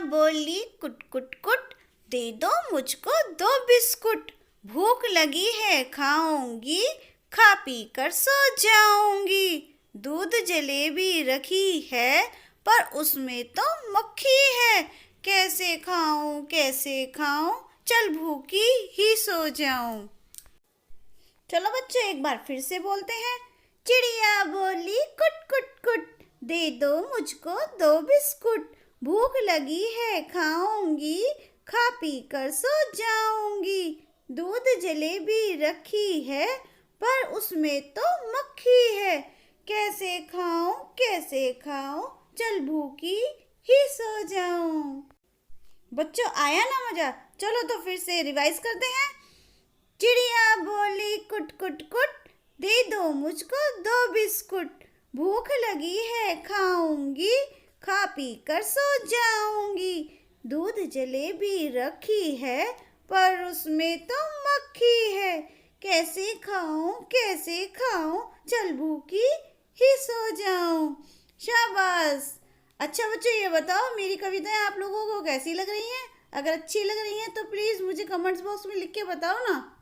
बोली कुट कुट कुट, दे दो मुझको 2 बिस्कुट। भूख लगी है खाऊंगी, खा पी कर सो जाऊंगी। दूध जलेबी रखी है, पर उसमें तो मक्खी है। कैसे खाऊं कैसे खाऊं, चल भूखी ही सो जाऊं। चलो बच्चों एक बार फिर से बोलते हैं। चिड़िया बोली कुट कुट कुट, दे दो मुझको 2 बिस्कुट। भूख लगी है खाऊंगी, खा पी कर सो जाऊंगी। दूध जलेबी रखी है, पर उसमें तो मक्खी है। कैसे खाऊं, चल भूखी ही सो जाऊं। बच्चों आया ना मजा? चलो तो फिर से रिवाइज करते हैं। चिड़िया बोली कुट कुट कुट, दे दो मुझको 2 बिस्कुट। भूख लगी है खाऊंगी, खा पी कर सो जाऊंगी। दूध जलेबी रखी है, पर उसमें तो मक्खी है। कैसे खाऊं, चल भूखी ही सो जाऊं। शाबाश। अच्छा बच्चों ये बताओ मेरी कविताएं आप लोगों को कैसी लग रही हैं? अगर अच्छी लग रही हैं तो प्लीज़ मुझे कमेंट्स बॉक्स में लिख के बताओ ना।